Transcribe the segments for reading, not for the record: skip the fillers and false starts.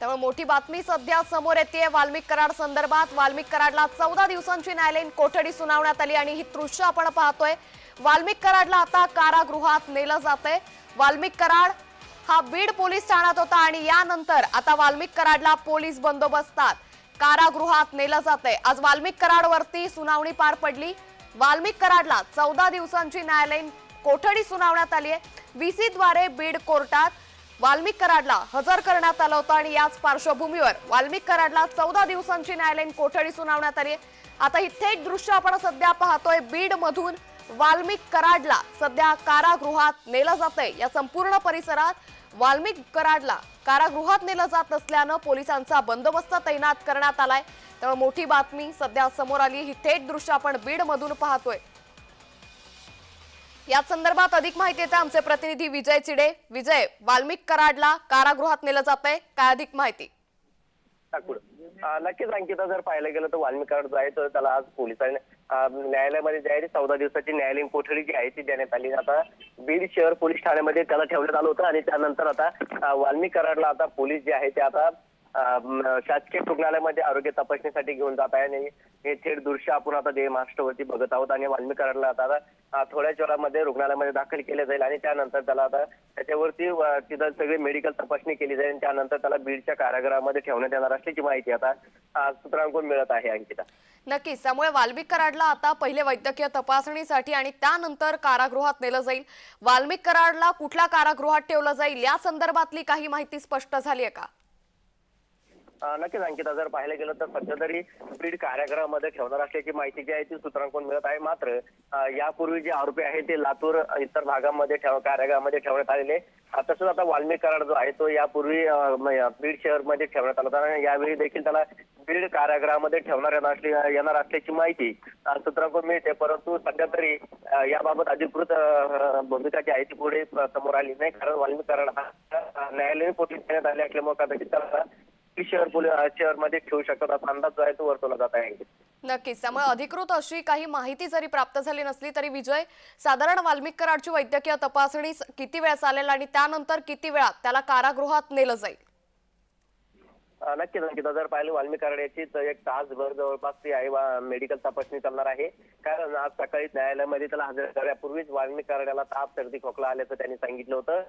त्यामुळे मोठी बातमी सध्या समोर येते वाल्मिक कराड संदर्भात। वाल्मिक कराडला 14 दिवसांची न्यायालयीन कोठडी सुनावण्यात आली आणि ही दृश्य आपण पाहतोय। वाल्मिक कराडला आता कारागृहात नेलं जातंय। वाल्मिक कराड हा बीड पोलीस ठाण्यात होता आणि यानंतर आता वाल्मिक कराडला पोलीस बंदोबस्तात कारागृहात नेलं जातंय। आज वाल्मिक कराडवरती सुनावणी पार पडली। वाल्मिक कराडला 14 दिवसांची न्यायालयीन कोठडी सुनावण्यात आली आहे। व्हीसी द्वारे बीड कोर्टात वाल्मिक कराडला हजर करण्यात आलं होतं आणि याच पार्श्वभूमीवर वाल्मिक कराडला 14 दिवसांची न्यायालयीन कोठडी सुनावण्यात आली आहे। आता ही थेट दृश्य आपण सध्या पाहतोय। बीड मधून वाल्मिक कराडला सध्या कारागृहात नेलं जातंय। या संपूर्ण परिसरात वाल्मिक कराडला कारागृहात नेलं जात असल्यानं पोलिसांचा बंदोबस्त तैनात करण्यात आलाय। त्यामुळे मोठी बातमी सध्या समोर आली। ही थेट दृश्य आपण बीड मधून पाहतोय। या संदर्भात अधिक माहिती देते आमचे प्रतिनिधी विजय चिडे। विजय, वाल्मिक कराडला कारागृहात नेलं जातंय, काय अधिक माहिती? नक्कीच अंकिता, जर पाहायला गेलं तर वाल्मिक कराड जो आहे तर त्याला आज पोलिसांनी न्यायालयामध्ये जे आहे 14 दिवसाची न्यायालयीन कोठडी जी आहे ती देण्यात आली। आता बीड शहर पोलीस ठाण्यामध्ये त्याला ठेवण्यात आलं होतं आणि त्यानंतर आता वाल्मिक कराडला आता पोलीस जे आहे ते आता शासकीय रुग्णालयामध्ये आरोग्य तपासणीसाठी घेऊन जात आहे आणि हे थेट दृश्य आपण आता दे महाराष्ट्रावरती बघत आहोत। आणि वाल्मिक कराडला आता थोड्याच वेळामध्ये रुग्णालयामध्ये दाखल केले जाईल आणि त्यानंतर त्याला आता त्याच्यावरती तिथं सगळी मेडिकल तपासणी केली जाईल आणि त्यानंतर त्याला बीडच्या कारागृहामध्ये ठेवण्यात येणार असल्याची माहिती आता सूत्रांकडून मिळत आहे अंकिता। नक्कीच, त्यामुळे वाल्मिक कराडला आता पहिले वैद्यकीय तपासणीसाठी आणि त्यानंतर कारागृहात नेलं जाईल। वाल्मिक कराडला कुठल्या कारागृहात ठेवलं जाईल या संदर्भातली काही माहिती स्पष्ट झाली आहे का? नक्कीच अंकिता, जर पाहायला गेलं तर सध्या तरी बीड कारागृहामध्ये ठेवणार असल्याची माहिती जी आहे ती सूत्रांकडून मिळत आहे। मात्र यापूर्वी जे आरोपी आहेत ते लातूर इतर भागामध्ये कारागृहामध्ये ठेवण्यात आलेले। तसंच आता वाल्मिक कराड जो आहे तो यापूर्वी बीड शहरमध्ये ठेवण्यात आला होता। यावेळी देखील त्याला बीड कारागृहामध्ये ठेवणार येणार असल्याची माहिती सूत्रांकडून मिळते। परंतु सध्या तरी याबाबत अधिकृत भूमिका जी आहे ती पुढे समोर आली नाही, कारण वाल्मिक कराड हा न्यायालयीन कोठडीत देण्यात आले असल्यामुळे कदाचित त्याला शहरमध्ये ठेवू शकतात असा अंदाज जो आहे तो वर्तवला जात आहे। नक्कीच, त्यामुळे अधिकृत अशी काही माहिती जरी प्राप्त झाली नसली तरी विजय, साधारण वाल्मिक कराडची वैद्यकीय तपासणी किती वेळ चालेल आणि त्यानंतर किती वेळात त्याला कारागृहात नेलं जाईल? नक्कीच अंकिता, जर पाहिलं वाल्मिक कराड याची एक तासभर जवळपास ती आहे मेडिकल तपासणी चालणार आहे। कारण आज सकाळी न्यायालयामध्ये त्याला हजर करण्यापूर्वीच वाल्मिक कराडला ताप, सर्दी, खोकला आल्याचं त्यांनी सांगितलं होतं।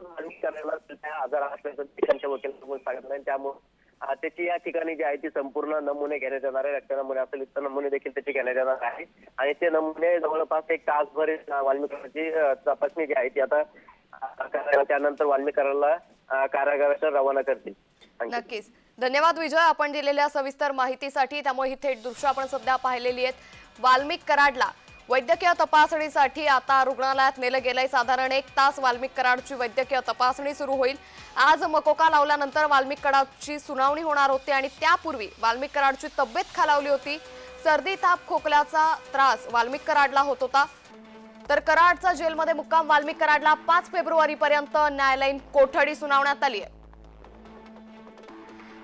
वाल्मिक कराडला हजर असल्याचं त्यांच्या वकिलांनी सांगितलं, त्यामुळे त्याची या ठिकाणी जी आहे ती संपूर्ण नमुने घेण्यात येणार आहे। रक्त नमुने असेल इतर नमुने देखील त्याचे घेण्यात येणार आहे आणि ते नमुने जवळपास एक तासभर वाल्मिक कराडची तपासणी जी आहे ती आता त्यानंतर वाल्मिक कराडला कारागृहात रवाना करतील। नक्कीच, धन्यवाद विजय आपण दिलेल्या सविस्तर माहितीसाठी। त्यामुळे ही थेट दृश्य आपण सध्या पाहिलेली आहेत। वाल्मिक कराडला वैद्यकीय तपासणीसाठी आता रुग्णालयात नेलं गेलंय। साधारण 1 तास वाल्मिक कराडची वैद्यकीय तपासणी सुरू होईल। आज मकोका लावल्यानंतर वाल्मिक कराडची सुनावणी होणार होती आणि त्यापूर्वी वाल्मिक कराडची तब्येत खालावली होती। सर्दी, ताप, खोकल्याचा त्रास वाल्मिक कराडला होत होता। तर कराडचा जेलमध्ये मुक्काम वाल्मिक कराडला 5 फेब्रुवारी पर्यंत न्यायालयीन कोठडी सुनावण्यात आली आहे।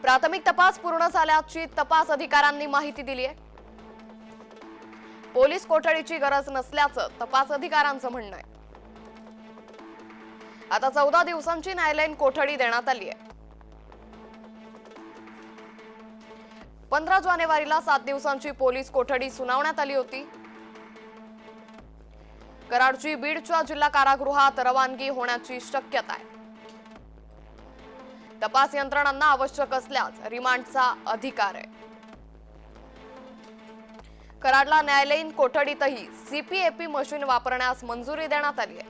प्राथमिक तपास पूर्ण झाल्याची तपास अधिकाऱ्यांनी माहिती दिली आहे। पोलीस कोठडीची गरज नसल्याचं तपास अधिकाऱ्यांचं म्हणणं आहे। आता 14 दिवसांची न्यायालयीन कोठडी देण्यात आली आहे। 15 जानेवारीला 7 दिवसांची पोलीस कोठडी सुनावण्यात आली होती। कराडची बीडच्या जिल्हा कारागृहात रवानगी होण्याची शक्यता आहे। तपास यंत्रणांना आवश्यक असल्यास रिमांडचा अधिकार आहे। कराडला न्यायालयीन कोठडीतही सीपीएपी मशीन वापरण्यास मंजुरी देण्यात आली आहे।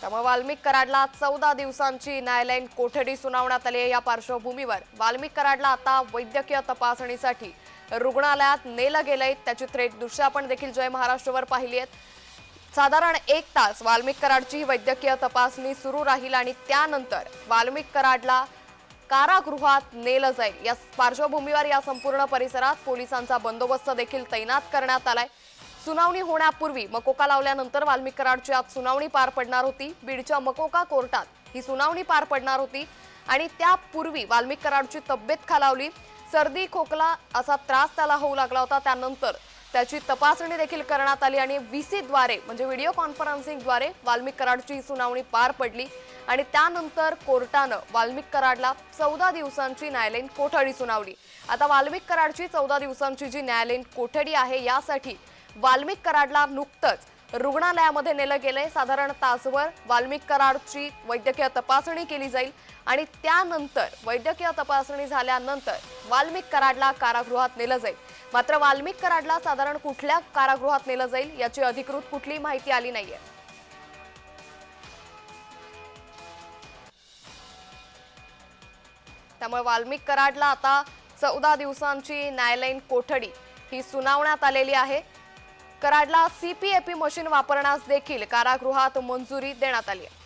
त्यामुळे वाल्मिक कराडला 14 दिवसांची न्यायालयीन कोठडी सुनावण्यात आली आहे। या पार्श्वभूमीवर वाल्मिक कराडला आता वैद्यकीय तपासणीसाठी रुग्णालयात नेलं गेलंय। त्याची थेट दृश्य आपण देखील जय महाराष्ट्रवर पाहिली आहेत। साधारण 1 तास वाल्मिक कराडची वैद्यकीय तपासणी सुरू राहील आणि त्यानंतर वाल्मिक कराडला कारागृहात नेलं जाईल। या पार्श्वभूमीवर या संपूर्ण परिसरात पोलिसांचा बंदोबस्त देखील तैनात करण्यात आलाय। सुनावणी होण्यापूर्वी मकोका लावल्यानंतर वाल्मिक कराडची आज सुनावणी पार पडणार होती। बीडच्या मकोका कोर्टात ही सुनावणी पार पडणार होती आणि त्यापूर्वी वाल्मिक कराडची तब्येत खालावली। सर्दी, खोकला असा त्रास त्याला होऊ लागला होता। त्यानंतर त्याची तपासणी देखील करण्यात आली आणि व्हीसीद्वारे म्हणजे व्हिडिओ कॉन्फरन्सिंगद्वारे वाल्मिक कराडची सुनावणी पार पडली आणि त्यानंतर कोर्टानं वाल्मिक कराडला 14 दिवसांची न्यायालयीन कोठडी सुनावली। आता वाल्मिक कराडची 14 दिवसांची जी न्यायालयीन कोठडी आहे यासाठी वाल्मिक कराडला नुकतंच रुग्णालयामध्ये नेलं गेलंय। साधारण तासभर वाल्मिक कराडची वैद्यकीय तपासणी केली जाईल आणि त्यानंतर वैद्यकीय तपासणी झाल्यानंतर वाल्मिक कराडला कारागृहात नेलं जाईल। मात्र वाल्मिक कराडला साधारण कुठल्या कारागृहात नेलं जाईल याची अधिकृत कुठलीही माहिती आली नाहीये। त्यामुळे वाल्मिक कराडला आता 14 दिवसांची न्यायालयीन कोठडी ही सुनावण्यात आलेली आहे। कराडला सीपीएपी मशीन वापरण्यास देखील कारागृहात मंजुरी देण्यात आली आहे।